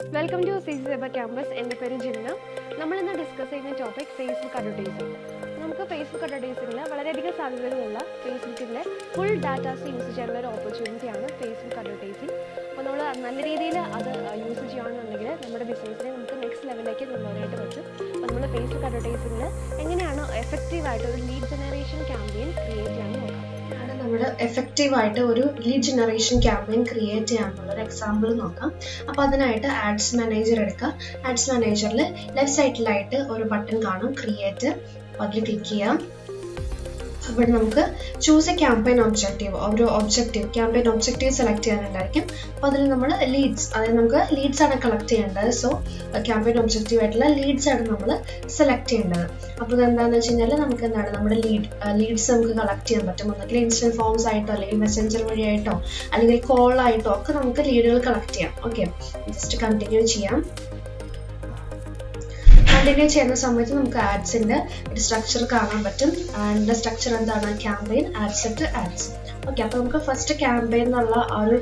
Welcome to FACEBBOK campus. എൻ്റെ പേര് ജിന്ന. നമ്മളിന്ന് ഡിസ്കസ് ചെയ്യുന്ന ടോപ്പിക് ഫേസ്ബുക്ക് അഡ്വർടൈസിങ്. നമുക്ക് ഫേസ്ബുക്ക് അഡ്വർടൈസിങ്ങിൽ വളരെയധികം സാധ്യതകളുള്ള ഫേസ്ബുക്കിൻ്റെ ഫുൾ ഡാറ്റാസ് യൂസ് ചെയ്യാനുള്ള ഒരു ഓപ്പർച്യൂണിറ്റിയാണ് ഫേസ്ബുക്ക് അഡ്വർടൈസിങ്. അപ്പോൾ നമ്മൾ നല്ല രീതിയിൽ അത് യൂസ് ചെയ്യുകയാണെന്നുണ്ടെങ്കിൽ നമ്മുടെ ബിസിനസ്സിനെ നമുക്ക് നെക്സ്റ്റ് ലെവലിലേക്ക് കൊണ്ടുപോകാനായിട്ട് പറ്റും. അപ്പോൾ നമ്മൾ ഫേസ്ബുക്ക് അഡ്വർടൈസിങ്ങിൽ എങ്ങനെയാണ് എഫക്റ്റീവായിട്ട് ഒരു ലീഡ് ജനറേഷൻ ക്യാമ്പയിൻ ക്രിയേറ്റ് ചെയ്യാമെന്ന് നോക്കാം. നമ്മൾ എഫക്റ്റീവായിട്ട് ഒരു ലീഡ് ജനറേഷൻ ക്യാമ്പയിൻ ക്രിയേറ്റ് ചെയ്യാനുള്ള ഒരു എക്സാമ്പിൾ നോക്കാം. അപ്പോൾ അതിനായിട്ട് ആഡ്സ് മാനേജർ എടുക്കുക. ആഡ്സ് മാനേജറിൽ ലെഫ്റ്റ് സൈഡിലായിട്ട് ഒരു ബട്ടൺ കാണും, ക്രിയേറ്റ്. അതിൽ ക്ലിക്ക് ചെയ്യാം. അവിടെ നമുക്ക് ചൂസ് എ ക്യാമ്പയിൻ ഒബ്ജക്റ്റീവ്, ഒരു ക്യാമ്പയിൻ ഒബ്ജക്റ്റീവ് സെലക്ട് ചെയ്യാനുണ്ടായിരിക്കും. അപ്പോൾ അതിൽ നമ്മൾ ലീഡ്സ്, അതായത് നമുക്ക് ലീഡ്സ് ആണ് കളക്ട് ചെയ്യേണ്ടത്. സോ ക്യാമ്പയിൻ ഒബ്ജക്റ്റീവ് ആയിട്ടുള്ള ലീഡ്സ് ആണ് നമ്മൾ സെലക്ട് ചെയ്യേണ്ടത്. അപ്പോൾ ഇതെന്താണെന്ന് വെച്ച് കഴിഞ്ഞാൽ നമുക്ക് എന്താണ് നമ്മുടെ ലീഡ്സ് നമുക്ക് കളക്ട് ചെയ്യാൻ പറ്റും. ഒന്നുകിൽ ഇൻസ്റ്റന്റ് ഫോംസ് ആയിട്ടോ അല്ലെങ്കിൽ മെസ്സഞ്ചർ വഴിയായിട്ടോ അല്ലെങ്കിൽ കോളായിട്ടോ ഒക്കെ നമുക്ക് ലീഡുകൾ കളക്ട് ചെയ്യാം. ഓക്കെ, ജസ്റ്റ് കണ്ടിന്യൂ ചെയ്യാം. കണ്ടിന്യൂ ചെയ്യുന്ന സമയത്ത് നമുക്ക് ആഡ്സിന്റെ ഒരു സ്ട്രക്ചർ കാണാൻ പറ്റും. അതിന്റെ സ്ട്രക്ചർ എന്താണ്? Campaign, ad set, ads. Okay, അപ്പോൾ നമുക്ക് ഫസ്റ്റ് ക്യാമ്പയിൻ എന്നുള്ള ആ ഒരു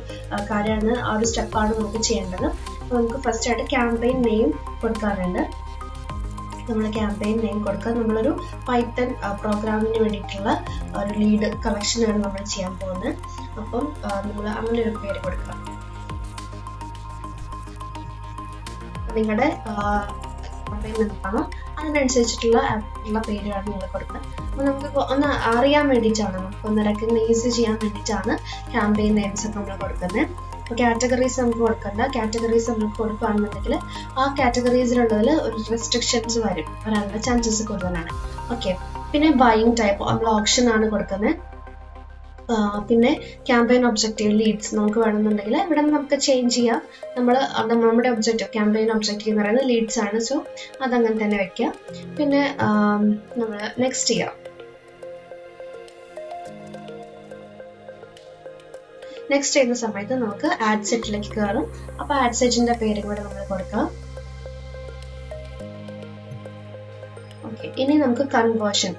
കാര്യമാണ്, ആ ഒരു സ്റ്റെപ്പാണ് നമുക്ക് ചെയ്യേണ്ടത്. അപ്പോൾ നമുക്ക് ഫസ്റ്റ് ആയിട്ട് ക്യാമ്പയിൻ നെയിം കൊടുക്കാറുണ്ട്. നമ്മൾ ക്യാമ്പയിൻ നെയിം കൊടുക്കുക. നമ്മളൊരു പൈത്തൺ പ്രോഗ്രാമിന് വേണ്ടിയിട്ടുള്ള ഒരു ലീഡ് കളക്ഷനാണ് നമ്മൾ ചെയ്യാൻ പോകുന്നത്. അപ്പം നമ്മൾ അങ്ങനെ ഒരു പേര് കൊടുക്കുക. നിങ്ങളുടെ എന്താണോ അതിനനുസരിച്ചിട്ടുള്ള പേരാണ് നിങ്ങൾ കൊടുക്കുന്നത്. അപ്പോൾ നമുക്ക് ഒന്ന് അറിയാൻ വേണ്ടിയിട്ടാണ്, നമുക്കൊന്ന് റെക്കഗ്നൈസ് ചെയ്യാൻ വേണ്ടിയിട്ടാണ് ക്യാമ്പയിൻ നെയിംസ് ഒക്കെ നമ്മൾ കൊടുക്കുന്നത്. അപ്പോൾ കാറ്റഗറീസ് നമുക്ക് കൊടുക്കണ്ട. കാറ്റഗറീസ് നമുക്ക് കൊടുക്കുകയാണെന്നുണ്ടെങ്കിൽ ആ കാറ്റഗറീസിലുള്ളതിൽ ഒരു റെസ്ട്രിക്ഷൻസ് വരാനുള്ള ചാൻസസ് കൂടുതലാണ്. ഓക്കെ, പിന്നെ ബൈയിങ് ടൈപ്പ് നമ്മൾ ഓപ്ഷൻ ആണ് കൊടുക്കുന്നത്. പിന്നെ ക്യാമ്പയിൻ ഒബ്ജക്റ്റീവ് ലീഡ്സ് നമുക്ക് വേണമെന്നുണ്ടെങ്കിൽ ഇവിടെ നമുക്ക് ചേഞ്ച് ചെയ്യാം. നമ്മുടെ ഒബ്ജക്റ്റീവ്, ക്യാമ്പയിൻ ഒബ്ജക്റ്റീവ് എന്ന് പറയുന്നത് ലീഡ്സ് ആണ്. സോ അതങ്ങനെ തന്നെ വെക്കാം. പിന്നെ നമ്മൾ നെക്സ്റ്റ് ചെയ്യാം. നെക്സ്റ്റ് ചെയ്യുന്ന സമയത്ത് നമുക്ക് ആഡ് സെറ്റിലേക്ക് കയറും. അപ്പോൾ ആഡ് സെറ്റിന്റെ പേരും കൂടെ നമ്മൾ കൊടുക്കാം. ഓക്കെ, ഇനി നമുക്ക് കൺവേർഷൻ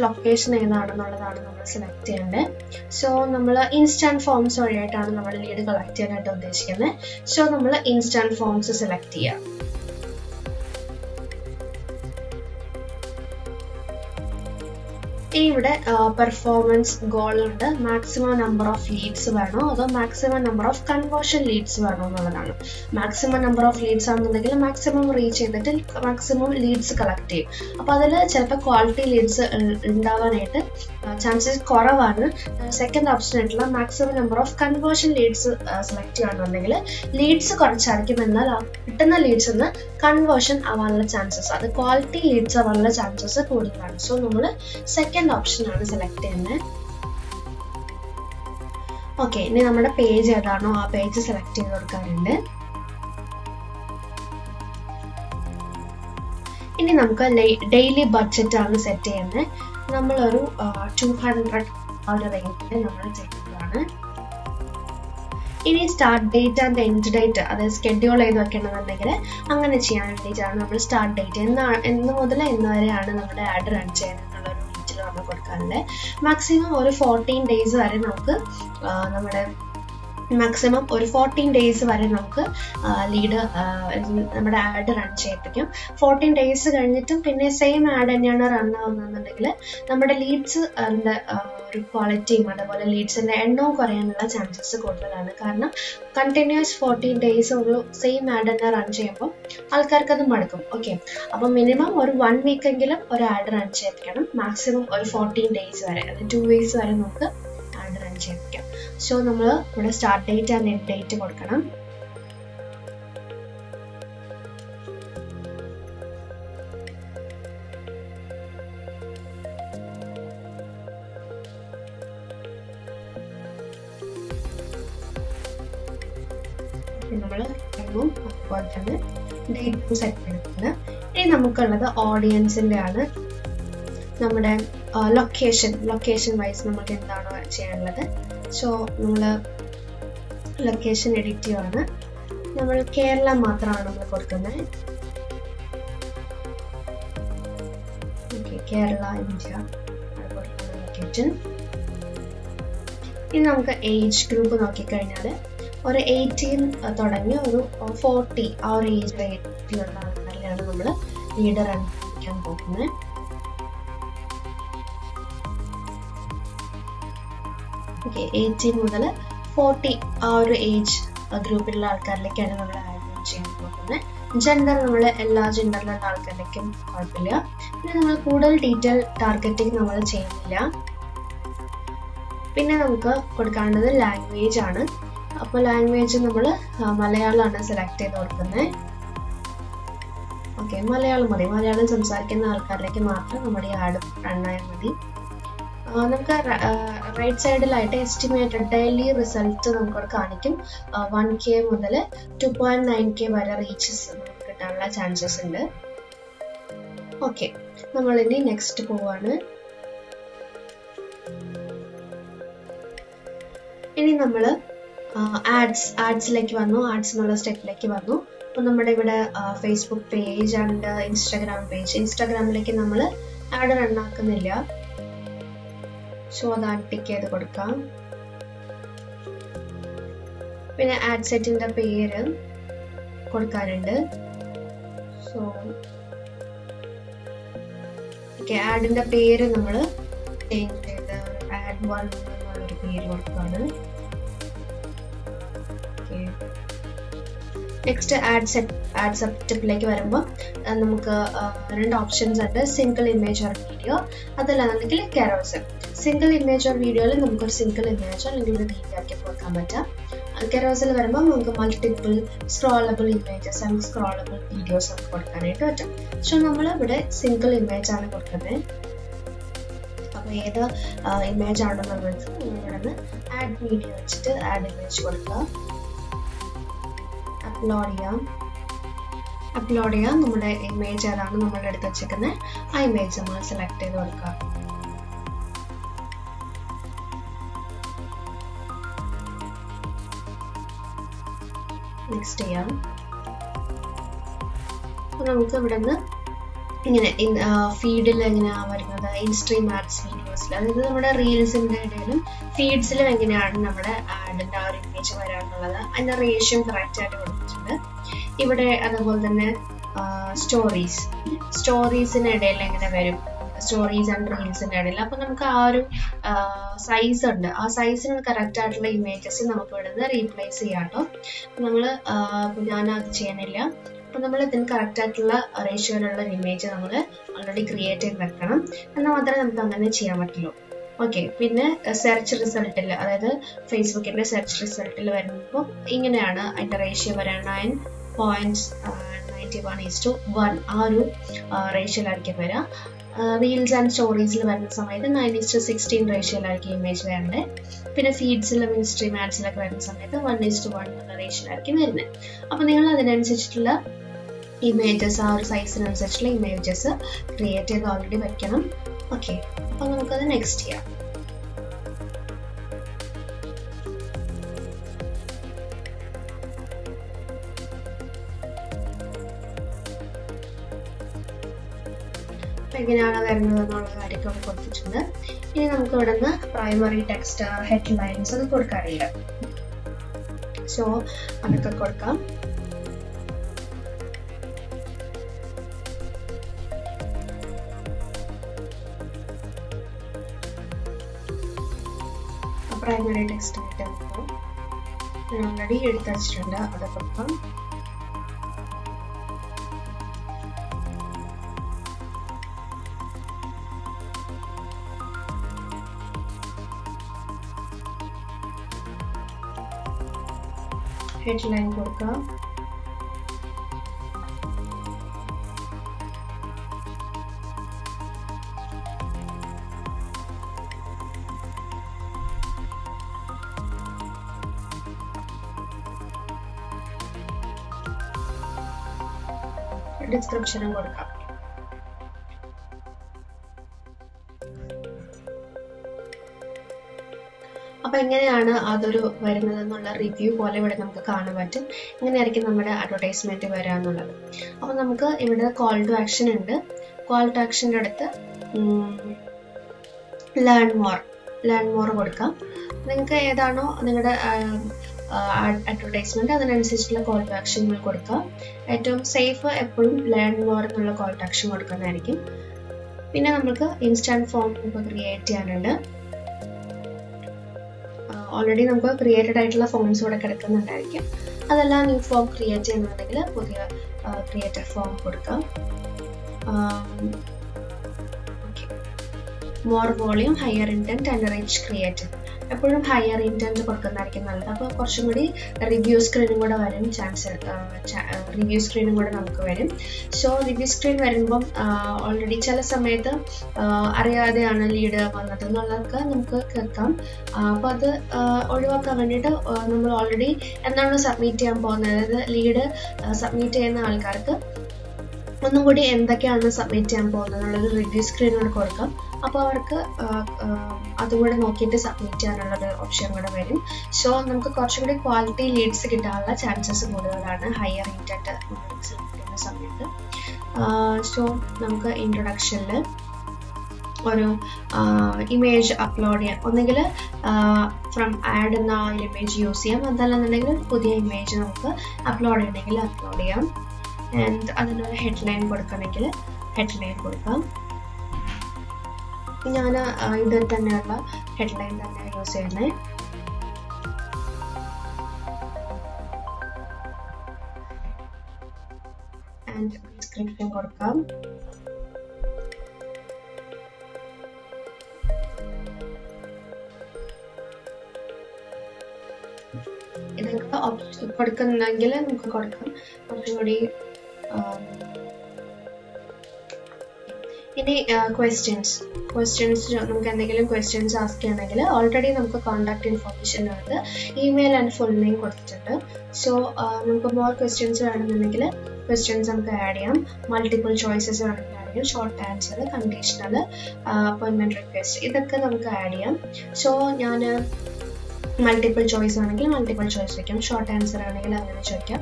ലൊക്കേഷൻ ഏതാണെന്നുള്ളതാണ് നമ്മൾ സെലക്ട് ചെയ്യേണ്ടത്. സോ നമ്മൾ ഇൻസ്റ്റാന്റ് ഫോംസ് വഴിയായിട്ടാണ് നമ്മൾ ലീഡ് കളക്ട് ചെയ്യാനായിട്ട് ഉദ്ദേശിക്കുന്നത്. സോ നമ്മൾ ഇൻസ്റ്റാന്റ് ഫോംസ് സെലക്ട് ചെയ്യാം. ഇനി ഇവിടെ പെർഫോമൻസ് ഗോൾ ഉണ്ട്. മാക്സിമം നമ്പർ ഓഫ് ലീഡ്സ് വേണോ അതോ maximum number of conversion leads വേണോ എന്നുള്ളതാണ്. മാക്സിമം നമ്പർ ഓഫ് ലീഡ്സ് ആണെന്നുണ്ടെങ്കിൽ മാക്സിമം റീച്ച് ചെയ്തിട്ട് മാക്സിമം ലീഡ്സ് കളക്ട് ചെയ്യും. അപ്പോൾ അതിൽ ചിലപ്പോൾ ക്വാളിറ്റി ലീഡ്സ് ഉണ്ടാവാനായിട്ട് ചാൻസസ് കുറവാണ്. സെക്കൻഡ് ഓപ്ഷൻ ആയിട്ടുള്ള maximum number of conversion leads select ചെയ്യുകയാണെന്നുണ്ടെങ്കിൽ ലീഡ്സ് കുറച്ചായിരിക്കും, എന്നാൽ കിട്ടുന്ന ലീഡ്സ് നിന്ന് കൺവേർഷൻ ആവാനുള്ള ചാൻസസ്, അത് ക്വാളിറ്റി ലീഡ്സ് ആവാനുള്ള ചാൻസസ് കൂടുതലാണ്. സോ നമ്മൾ സെക്കൻഡ് ഓപ്ഷൻ ആണ് സെലക്ട് ചെയ്യുന്നത്. ഓക്കെ, ഇനി നമ്മുടെ പേജ് ഏതാണോ ആ പേജ് സെലക്ട് ചെയ്ത് കൊടുക്കാറുണ്ട്. ഇനി നമുക്ക് ഡെയിലി ബഡ്ജറ്റ് ആണ് സെറ്റ് ചെയ്യുന്നത്. നമ്മളൊരു 200 ആ ഒരു റേഞ്ചിൽ നമ്മൾ ചെയ്യുന്നതാണ്. ഇനി start date and end date, അതായത് സ്കെഡ്യൂൾ ചെയ്ത് വെക്കണമെന്നുണ്ടെങ്കിൽ അങ്ങനെ ചെയ്യാൻ വേണ്ടിയിട്ടാണ് നമ്മൾ സ്റ്റാർട്ട് ഡേറ്റ് എന്ന് മുതൽ എന്ന് വരെയാണ് നമ്മുടെ ആഡ് റൺ ചെയ്യാനുള്ള ഒരു ഡീറ്റെയിൽ നമ്മൾ കൊടുക്കാറുണ്ട്. മാക്സിമം ഒരു 14 ഡേയ്സ് വരെ നമുക്ക് നമുക്ക് ലീഡ് നമ്മുടെ ആഡ് റൺ ചെയ്യിപ്പിക്കും. 14 ഡേയ്സ് കഴിഞ്ഞിട്ടും പിന്നെ സെയിം ആഡ് തന്നെയാണ് റൺ ആവുന്നതെന്നുണ്ടെങ്കിൽ നമ്മുടെ ലീഡ്സ് ഒരു ക്വാളിറ്റിയും അതുപോലെ ലീഡ്സിന്റെ എണ്ണവും കുറയാനുള്ള ചാൻസസ് കൂടുതലാണ്. കാരണം കണ്ടിന്യൂസ് 14 ഡേയ്സ് ഒരു സെയിം ആഡ് തന്നെ റൺ ചെയ്യുമ്പോൾ ആൾക്കാർക്ക് അത് മടുക്കും. ഓക്കെ, അപ്പോൾ മിനിമം ഒരു 1 വീക്കെങ്കിലും ഒരു ആഡ് റൺ ചെയ്യിപ്പിക്കണം. മാക്സിമം ഒരു 14 ഡേയ്സ് വരെ, അത് 2 വീക്സ് വരെ നമുക്ക് ആഡ് റൺ ചെയ്യിപ്പിക്കാം. സോ നമ്മൾ ഇവിടെ start date and end date കൊടുക്കണം. നമ്മൾ അതുപോലെ തന്നെ ഡേറ്റ് സെറ്റ് ചെയ്തിട്ടുണ്ട്. ഇനി നമുക്കുള്ളത് ഓഡിയൻസിന്റെ ആണ്. നമ്മുടെ ലൊക്കേഷൻ വൈസ് നമുക്ക് എന്താണോ ചെയ്യാനുള്ളത്. സോ നമ്മൾ ലൊക്കേഷൻ എഡിറ്റ് ചെയ്യുകയാണ്. നമ്മൾ കേരള മാത്രമാണ് നമ്മൾ കൊടുക്കുന്നത്. ഓക്കെ, കേരള, ഇന്ത്യ കൊടുക്കുന്ന ലൊക്കേഷൻ. ഇനി നമുക്ക് ഏജ് ഗ്രൂപ്പ് നോക്കിക്കഴിഞ്ഞാൽ ഒരു 18 തുടങ്ങി ഒരു 40 ആ ഒരു ഏജ് റേറ്റിലുള്ള ആൾക്കാരിലാണ് നമ്മൾ വീഡിയോ റൺ ചെയ്യാൻ പോകുന്നത്. ഓക്കെ, 18 മുതൽ 40 ആ ഒരു ഏജ് ഗ്രൂപ്പിലുള്ള ആൾക്കാരിലേക്കാണ് നമ്മൾ ആഡ് ചെയ്യാൻ പോകുന്നത്. ജെൻഡർ നമ്മൾ എല്ലാ ജെൻഡറിലുള്ള ആൾക്കാരിലേക്കും കുഴപ്പമില്ല. പിന്നെ നമ്മൾ കൂടുതൽ ഡീറ്റെയിൽ ടാർഗറ്റിംഗ് നമ്മൾ ചെയ്യുന്നില്ല. പിന്നെ നമുക്ക് കൊടുക്കാനുള്ളത് ലാംഗ്വേജ് ആണ്. അപ്പോൾ ലാംഗ്വേജ് നമ്മൾ മലയാളമാണ് സെലക്ട് ചെയ്ത് കൊടുക്കുന്നത്. ഓക്കെ, മലയാളം മതി. മലയാളം സംസാരിക്കുന്ന ആൾക്കാരിലേക്ക് മാത്രം നമ്മുടെ ഈ ആഡ് റണ്ണായാൽ മതി. നമുക്ക് റൈറ്റ് സൈഡിലായിട്ട് എസ്റ്റിമേറ്റഡ് ഡെയിലി റിസൾട്ട് നമുക്കവിടെ കാണിക്കും. 1K മുതൽ 2.9K വരെ റീച്ചസ് നമുക്ക് കിട്ടാനുള്ള ചാൻസസ് ഉണ്ട്. ഓക്കെ, നമ്മളിനി നെക്സ്റ്റ് പോവാണ്. ഇനി നമ്മൾ ആഡ്സിലേക്ക് വന്നു. ആഡ്സ് എന്നുള്ള സ്റ്റെപ്പിലേക്ക് വന്നു. അപ്പോൾ നമ്മുടെ ഇവിടെ Facebook page and Instagram page. ഇൻസ്റ്റാഗ്രാമിലേക്ക് നമ്മൾ ആഡ് റണ്ണാക്കുന്നില്ല. സോ അത് ടിക്ക് ചെയ്ത് കൊടുക്കാം. പിന്നെ ആഡ് സെറ്റിന്റെ പേര് കൊടുക്കാനുണ്ട്. സോ ഓക്കെ, ആഡിന്റെ പേര് നമ്മൾ ചേഞ്ച് ചെയ്ത് ആഡ് 1 എന്നുള്ളൊരു പേര് കൊടുക്കാണ്. നെക്സ്റ്റ് ആഡ് സെറ്റപ്പിലേക്ക് വരുമ്പോൾ നമുക്ക് 2 ഓപ്ഷൻസ് ഉണ്ട്. സിംഗിൾ ഇമേജ് ഓർ വീഡിയോ, അതല്ലാന്നുണ്ടെങ്കിൽ കെറോസൽ. സിംഗിൾ ഇമേജ് ഓർ വീഡിയോയിൽ നമുക്കൊരു സിംഗിൾ ഇമേജോ അല്ലെങ്കിൽ ഒരു വീഡിയോ ആക്കി കൊടുക്കാൻ പറ്റാം. കെറോസൽ വരുമ്പോൾ നമുക്ക് മൾട്ടിപ്പിൾ സ്ക്രോളബിൾ ഇമേജസ് ആൻഡ് സ്ക്രോളബിൾ വീഡിയോസ് ഒക്കെ കൊടുക്കാനായിട്ട് പറ്റും. സോ നമ്മൾ ഇവിടെ സിംഗിൾ ഇമേജ് ആണ് കൊടുക്കുന്നത്. അപ്പോൾ ഏത് ഇമേജ് ആണെന്നുള്ളത് ഇവിടെ നിന്ന് ആഡ് വീഡിയോ വെച്ചിട്ട് ആഡ് ഇമേജ് കൊടുക്കുക. അപ്ലോഡ് ചെയ്യാം. നമ്മുടെ ഇമേജ് ഏതാണ് നമ്മൾ എടുത്ത് വെച്ചേക്കുന്നത് ആ ഇമേജ് നമ്മൾ സെലക്ട് ചെയ്ത് കൊടുക്കുക. നെക്സ്റ്റ് ചെയ്യാം. നമുക്ക് ഇവിടെ നിന്ന് ഇങ്ങനെ ഫീഡിൽ എങ്ങനെയാണ് വരുന്നത്, ഇൻസ്ട്രീം ആഡ്സ് വീഡിയോസിൽ, അതായത് നമ്മുടെ റീൽസിന്റെ ഇടയിലും ഫീഡ്സിലും എങ്ങനെയാണ് നമ്മുടെ ആഡിന്റെ ആ ഒരു ഇമേജ് വരാനുള്ളത്, അതിന്റെ റേഷ്യോ കറക്റ്റ് ആയിട്ട് കൊടുത്തിട്ടുണ്ട്. ഇവിടെ അതുപോലെ തന്നെ സ്റ്റോറീസിന്റെ ഇടയിൽ എങ്ങനെ വരും, സ്റ്റോറീസ് ആൻഡ് റീൽസിന്റെ ഇടയിൽ. അപ്പൊ നമുക്ക് ആ ഒരു സൈസ് ഉണ്ട്, ആ സൈസിന് കറക്റ്റ് ആയിട്ടുള്ള ഇമേജസ് നമുക്ക് ഇവിടെ നിന്ന് റീപ്ലേസ് ചെയ്യാം കേട്ടോ. ഞാനത് ചെയ്യണില്ല. അപ്പൊ നമ്മൾ ഇതിന് കറക്റ്റ് ആയിട്ടുള്ള റേഷ്യോയിലുള്ള ഇമേജ് നമ്മൾ ഓൾറെഡി ക്രിയേറ്റ് ചെയ്ത് വെക്കണം. എന്നാൽ മാത്രമേ നമുക്ക് അങ്ങനെ ചെയ്യാൻ പറ്റുള്ളൂ. ഓക്കെ, പിന്നെ സെർച്ച് റിസൾട്ടിൽ, അതായത് ഫേസ്ബുക്കിന്റെ സെർച്ച് റിസൾട്ടിൽ വരുമ്പോൾ ഇങ്ങനെയാണ് അതിന്റെ റേഷ്യോ വരാൻ 9.91:1 ആ ഒരു റേഷ്യോയിലായിരിക്കും വരിക. റീൽസ് ആൻഡ് സ്റ്റോറീസിൽ വരുന്ന സമയത്ത് 9:16 റേഷ്യോയിലായിരിക്കും ഇമേജ് വരേണ്ടത്. പിന്നെ ഫീഡ്സിലും ഇൻസ്ട്രീം ആഡ്സിലൊക്കെ വരുന്ന സമയത്ത് 1:1 എന്നുള്ള റേഷ്യോയിലായിരിക്കും വരുന്നത്. അപ്പോൾ നിങ്ങൾ അതിനനുസരിച്ചിട്ടുള്ള ഇമേജസ്, ആ ഒരു സൈസിനനുസരിച്ചുള്ള ഇമേജസ് ക്രിയേറ്റ് ചെയ്ത് ഓൾറെഡി വെക്കണം. ഓക്കെ, അപ്പോൾ നമുക്കത് നെക്സ്റ്റ് ചെയ്യാം. എങ്ങനെയാണ് വരുന്നത് എന്നുള്ള കാര്യമൊക്കെ കൊടുത്തിട്ടുണ്ട്. ഇനി നമുക്ക് ഇവിടെ നിന്ന് പ്രൈമറി ടെക്സ്റ്റ്, ഹെഡ്ലൈൻസ് അത് കൊടുക്കാറില്ല. സോ അതൊക്കെ കൊടുക്കാം. പ്രൈമറി ടെക്സ്റ്റ് ആയിട്ട് നമുക്ക് ഞാൻ ഓൾറെഡി എടുത്ത് വെച്ചിട്ടുണ്ട്, അത് കൊടുക്കാം. ഹെഡ്ലൈൻ കൊടുക്കാം. ഡിസ്ക്രിപ്ഷനും കൊടുക്കാം. അപ്പൊ എങ്ങനെയാണ് അതൊരു വരുന്നത് എന്നുള്ള റിവ്യൂ പോലെ ഇവിടെ നമുക്ക് കാണാൻ പറ്റും. ഇങ്ങനെയായിരിക്കും നമ്മുടെ അഡ്വർടൈസ്മെന്റ് വരിക എന്നുള്ളത്. അപ്പൊ നമുക്ക് ഇവിടെ കോൾ ടു ആക്ഷൻ ഉണ്ട്. കോൾ ടു ആക്ഷൻ്റെ അടുത്ത് ലേൺ മോർ കൊടുക്കാം. നിങ്ങൾക്ക് ഏതാണോ നിങ്ങളുടെ അഡ്വർടൈസ്മെൻറ്റ് അതിനനുസരിച്ചുള്ള കോൾ ടു ആക്ഷനുകൾ കൊടുക്കുക. ഏറ്റവും സേഫ് എപ്പോഴും ലേൺ മോർ എന്നുള്ള കോൾ ടു ആക്ഷൻ കൊടുക്കുന്നതായിരിക്കും. പിന്നെ നമുക്ക് ഇൻസ്റ്റാൻറ്റ് ഫോം ഇപ്പോൾ ക്രിയേറ്റ് ചെയ്യാനുണ്ട്. ഓൾറെഡി നമുക്ക് ക്രിയേറ്റഡ് ആയിട്ടുള്ള ഫോംസ് ഇവിടെ കിടക്കുന്നുണ്ടായിരിക്കും. അതെല്ലാം ന്യൂ ഫോം ക്രിയേറ്റ് ചെയ്യുന്നുണ്ടെങ്കിൽ പുതിയ ക്രിയേറ്റഡ് ഫോം കൊടുക്കാം. More volume, higher intent and reach created. എപ്പോഴും ഹയർ ഇൻറ്റൻറ്റ് കൊടുക്കുന്നതായിരിക്കും നല്ലത്. അപ്പോൾ കുറച്ചും കൂടി റിവ്യൂ സ്ക്രീനും കൂടെ വരും റിവ്യൂ സ്ക്രീനും കൂടെ നമുക്ക് വരും. സോ റിവ്യൂ സ്ക്രീൻ വരുമ്പം ഓൾറെഡി ചില സമയത്ത് അറിയാതെയാണ് ലീഡ് വന്നത് എന്നുള്ളതൊക്കെ നമുക്ക് കേൾക്കാം. അപ്പോൾ അത് ഒഴിവാക്കാൻ വേണ്ടിയിട്ട് നമ്മൾ ഓൾറെഡി എന്താണ് സബ്മിറ്റ് ചെയ്യാൻ പോകുന്നത്, അതായത് ലീഡ് സബ്മിറ്റ് ചെയ്യുന്ന ആൾക്കാർക്ക് ഒന്നും കൂടി എന്തൊക്കെയാണ് സബ്മിറ്റ് ചെയ്യാൻ പോകുന്നത് എന്നുള്ളൊരു റിവ്യൂ സ്ക്രീനോട് കൊടുക്കാം. അപ്പോൾ അവർക്ക് അതുകൂടെ നോക്കിയിട്ട് സബ്മിറ്റ് ചെയ്യാനുള്ളൊരു ഓപ്ഷൻ കൂടെ വരും. സോ നമുക്ക് കുറച്ചും കൂടി ക്വാളിറ്റി ലീഡ്സ് കിട്ടാനുള്ള ചാൻസസ് കൂടുതലാണ് ഹയർ ഇൻറ്റൻറ്റ് സെലക്ട് ചെയ്യുന്ന സമയത്ത്. സോ നമുക്ക് ഇൻട്രൊഡക്ഷനിൽ ഒരു ഇമേജ് അപ്ലോഡ് ചെയ്യാം. ഒന്നുകിൽ ഫ്രം ആഡ് എന്ന ഇമേജ് യൂസ് ചെയ്യാം, അതല്ലെന്നുണ്ടെങ്കിൽ പുതിയ ഇമേജ് നമുക്ക് അപ്ലോഡ് ചെയ്യണമെങ്കിൽ അപ്ലോഡ് ചെയ്യാം. ആൻഡ് അതിനൊരു ഹെഡ്ലൈൻ കൊടുക്കണമെങ്കിൽ ഹെഡ്ലൈൻ കൊടുക്കാം. ഞാൻ ഇത് തന്നെയുള്ള ഹെഡ്ലൈൻ തന്നെ യൂസ് ചെയ്യുന്നത്. ആൻഡ് ഡിസ്ക്രിപ്ഷൻ കൊടുക്കാം. ഇതൊക്കെ കൊടുക്കുന്നെങ്കിൽ നമുക്ക് കൊടുക്കാം കുറച്ചും കൂടി. ഇനി ക്വസ്റ്റ്യൻസ് നമുക്ക് എന്തെങ്കിലും ക്വസ്റ്റ്യൻസ് ആസ്ക് ചെയ്യണമെങ്കിൽ ഓൾറെഡി നമുക്ക് കോൺടാക്ട് ഇൻഫോർമേഷനകത്ത് ഇമെയിൽ ആൻഡ് ഫുൾ നെയിം കൊടുത്തിട്ടുണ്ട്. സോ നമുക്ക് മോർ ക്വസ്റ്റ്യൻസ് വേണമെന്നുണ്ടെങ്കിൽ ക്വസ്റ്റ്യൻസ് നമുക്ക് ആഡ് ചെയ്യാം. മൾട്ടിപ്പിൾ ചോയ്സസ് വേണമെങ്കിൽ ആഡ് ചെയ്യാം. Short answer, conditional, appointment request, ഇതൊക്കെ നമുക്ക് ആഡ് ചെയ്യാം. സോ ഞാൻ മൾട്ടിപ്പിൾ ചോയ്സ് ആണെങ്കിൽ മൾട്ടിപ്പിൾ ചോയ്സ് വയ്ക്കാം, ഷോർട്ട് ആൻസർ ആണെങ്കിൽ അങ്ങനെ ചോദിക്കാം.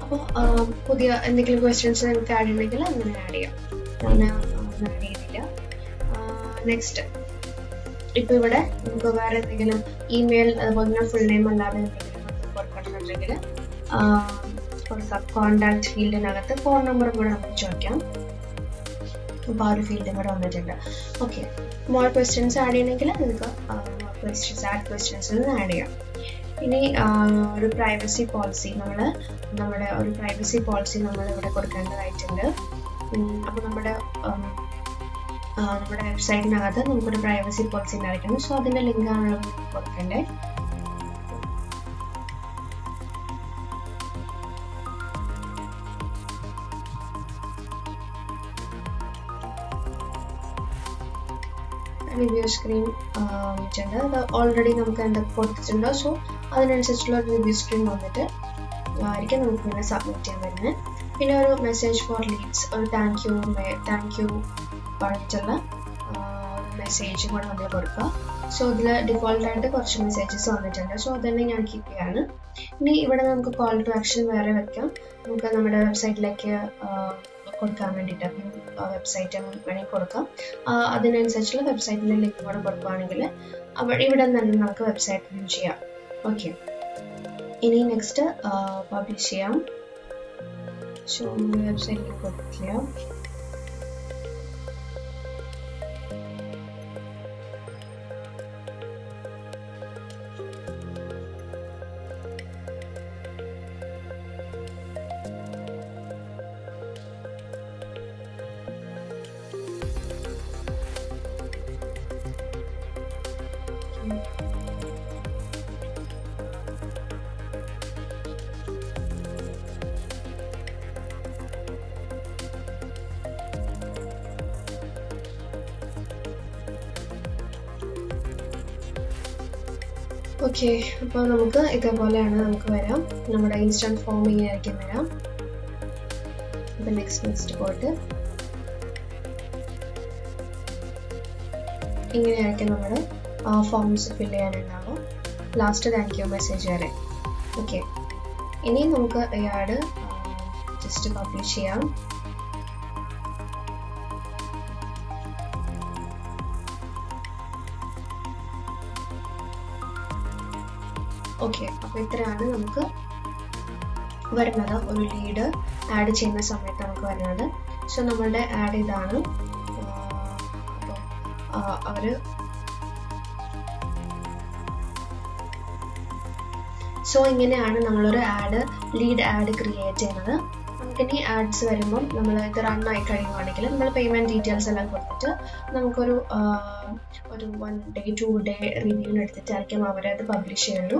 അപ്പോൾ പുതിയ എന്തെങ്കിലും ക്വസ്റ്റ്യൻസ് നിങ്ങൾക്ക് ആഡ് ചെയ്യണമെങ്കിൽ അങ്ങനെ ആഡ് ചെയ്യാം. ഞാൻ ആഡ് ചെയ്തില്ല. നെക്സ്റ്റ്, ഇപ്പോൾ ഇവിടെ നമുക്ക് വേറെ എന്തെങ്കിലും ഇമെയിൽ അതുപോലെ തന്നെ ഫുൾ നെയിം അല്ലാതെ എന്തെങ്കിലും കൊടുക്കണമെന്നുണ്ടെങ്കിൽ കൊടുക്കാം. കോൺടാക്ട് ഫീൽഡിനകത്ത് ഫോൺ നമ്പറും കൂടെ നമുക്ക് ചോദിക്കാം. അപ്പോൾ ആ ഒരു ഫീൽഡും കൂടെ വന്നിട്ടുണ്ട്. ഓക്കെ, മോർ ക്വസ്റ്റ്യൻസ് ആഡ് ചെയ്യണമെങ്കിൽ നിങ്ങൾക്ക് ആഡ് ക്വസ്റ്റ്യൻസ് ആഡ് ചെയ്യാം. ഇനി ഒരു പ്രൈവസി പോളിസി നമ്മുടെ ഒരു പ്രൈവസി പോളിസി നമ്മൾ ഇവിടെ കൊടുക്കേണ്ടതായിട്ടുണ്ട്. അപ്പോൾ നമ്മുടെ വെബ്സൈറ്റിനകത്ത് നമുക്കൊരു പ്രൈവസി പോളിസി ഉണ്ടായിരിക്കണം. സോ അതിൻ്റെ ലിങ്കാണ് കൊടുക്കേണ്ടത്. റിവ്യൂ സ്ക്രീൻ വന്നിട്ടുണ്ട്. അത് ഓൾറെഡി നമുക്ക് എന്തൊക്കെ കൊടുത്തിട്ടുണ്ടോ സോ അതിനനുസരിച്ചുള്ള റിവ്യൂ സ്ക്രീൻ വന്നിട്ട് ആയിരിക്കും നമുക്ക് ഇങ്ങനെ സബ്മിറ്റ് ചെയ്യാൻ വരുന്നത്. പിന്നെ ഒരു മെസ്സേജ് ഫോർ ലീഡ്സ്, ഒരു താങ്ക് യു പറഞ്ഞിട്ടുള്ള മെസ്സേജും കൂടെ നമ്മൾ കൊടുക്കുക. സോ ഇതിൽ ഡിഫോൾട്ടായിട്ട് കുറച്ച് മെസ്സേജസ് വന്നിട്ടുണ്ട്. സോ അതന്നെ ഞാൻ കീപ്പ് ചെയ്യാണ്. ഇനി ഇവിടെ നമുക്ക് കോൾ ടു ആക്ഷൻ വേറെ വെക്കാം. നമുക്ക് നമ്മുടെ വെബ്സൈറ്റിലേക്ക് കൊടുക്കാൻ വേണ്ടിയിട്ട് വെബ്സൈറ്റ് വേണമെങ്കിൽ കൊടുക്കാം. അതിനനുസരിച്ചുള്ള വെബ്സൈറ്റിൻ്റെ ലിങ്ക് കൂടെ കൊടുക്കുകയാണെങ്കിൽ ഇവിടെ തന്നെ നമുക്ക് വെബ്സൈറ്റ് വ്യൂ ചെയ്യാം. ഓക്കെ, ഇനി നെക്സ്റ്റ് പബ്ലിഷ് ചെയ്യാം. സോ വെബ്സൈറ്റ് ലിങ്ക് കൊടുക്കില്ല. ഓക്കെ, അപ്പോൾ നമുക്ക് ഇതേപോലെയാണ് നമുക്ക് വരാം. നമ്മുടെ ഇൻസ്റ്റൻറ്റ് ഫോം ഇങ്ങനെ ആയിരിക്കും വരാം. അപ്പോൾ നെക്സ്റ്റ് പോയിട്ട് ഇങ്ങനെയായിരിക്കും നമ്മുടെ ഫോംസ് ഫില്ല് ചെയ്യാനുണ്ടാവും. ലാസ്റ്റ് താങ്ക് യു മെസ്സേജ് വരെ. ഓക്കെ, ഇനി നമുക്ക് ആഡ് ജസ്റ്റ് പബ്ലിഷ് ചെയ്യാം. ഓക്കെ, അപ്പോൾ ഇത്രയാണ് നമുക്ക് വരുന്നത് ഒരു ലീഡ് ആഡ് ചെയ്യുന്ന സമയത്ത് നമുക്ക് വരുന്നത്. സോ നമ്മളുടെ ആഡ് ഇതാണ്. അപ്പോൾ സോ ഇങ്ങനെയാണ് നമ്മളൊരു ലീഡ് ആഡ് ക്രിയേറ്റ് ചെയ്യുന്നത്. നമുക്കിനി ആഡ്സ് വരുമ്പം നമ്മൾ ഇത് റൺ ആയി കഴിയുവാണെങ്കിൽ നമ്മൾ പേയ്മെൻറ്റ് ഡീറ്റെയിൽസ് എല്ലാം കൊടുത്തിട്ട് നമുക്കൊരു 1 day 2 day റിവ്യൂവിന് എടുത്തിട്ടായിരിക്കും അവരത് പബ്ലിഷ് ചെയ്യുള്ളൂ.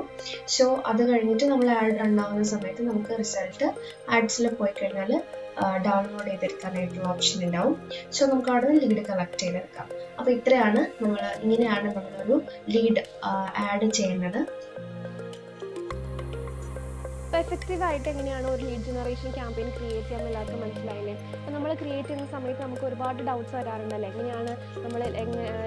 സോ അത് കഴിഞ്ഞിട്ട് നമ്മൾ ആഡ് റൺ ആവുന്ന സമയത്ത് നമുക്ക് റിസൾട്ട് ആഡ്സിൽ പോയി കഴിഞ്ഞാൽ ഡൗൺലോഡ് ചെയ്തെടുക്കാനായിട്ടുള്ള ഓപ്ഷൻ ഉണ്ടാവും. സോ നമുക്ക് അവിടെ നിന്ന് ലീഡ് കളക്ട് ചെയ്തെടുക്കാം. അപ്പോൾ ഇങ്ങനെയാണ് നമ്മളൊരു ലീഡ് ആഡ് ചെയ്യുന്നത്. അപ്പോൾ എഫക്റ്റീവായിട്ട് എങ്ങനെയാണ് ഒരു ലീഡ് ജനറേഷൻ ക്യാമ്പയിൻ ക്രിയേറ്റ് ചെയ്യാമെന്ന് എല്ലാവർക്കും മനസ്സിലായില്ലേ? അപ്പോൾ നമ്മൾ ക്രിയേറ്റ് ചെയ്യുന്ന സമയത്ത് നമുക്ക് ഒരുപാട് ഡൗട്ട്സ് വരാറുണ്ടല്ലേ, എങ്ങനെയാണ് നമ്മൾ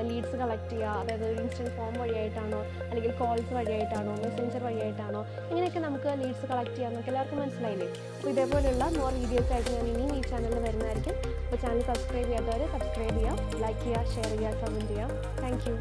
ലീഡ്സ് കളക്ട് ചെയ്യുക, അതായത് ഒരു ഇൻസ്റ്റൻറ്റ് ഫോം വഴിയായിട്ടാണോ അല്ലെങ്കിൽ കോൾസ് വഴിയായിട്ടാണോ മെസ്സഞ്ചർ വഴിയായിട്ടാണോ, ഇങ്ങനെയൊക്കെ നമുക്ക് ലീഡ്സ് കളക്ട് ചെയ്യാമെന്നൊക്കെ എല്ലാവർക്കും മനസ്സിലായില്ലേ? അപ്പോൾ ഇതേപോലെയുള്ള മോർ വീഡിയോസ് ആയിട്ട് ഞാൻ ഇനിയും ഈ ചാനലിൽ വരുന്നതായിരിക്കും. അപ്പോൾ ചാനൽ സബ്സ്ക്രൈബ് ചെയ്യാത്തവർ സബ്സ്ക്രൈബ് ചെയ്യുക, ലൈക്ക് ചെയ്യുക, ഷെയർ ചെയ്യുക, കമൻറ്റ് ചെയ്യുക. Thank you.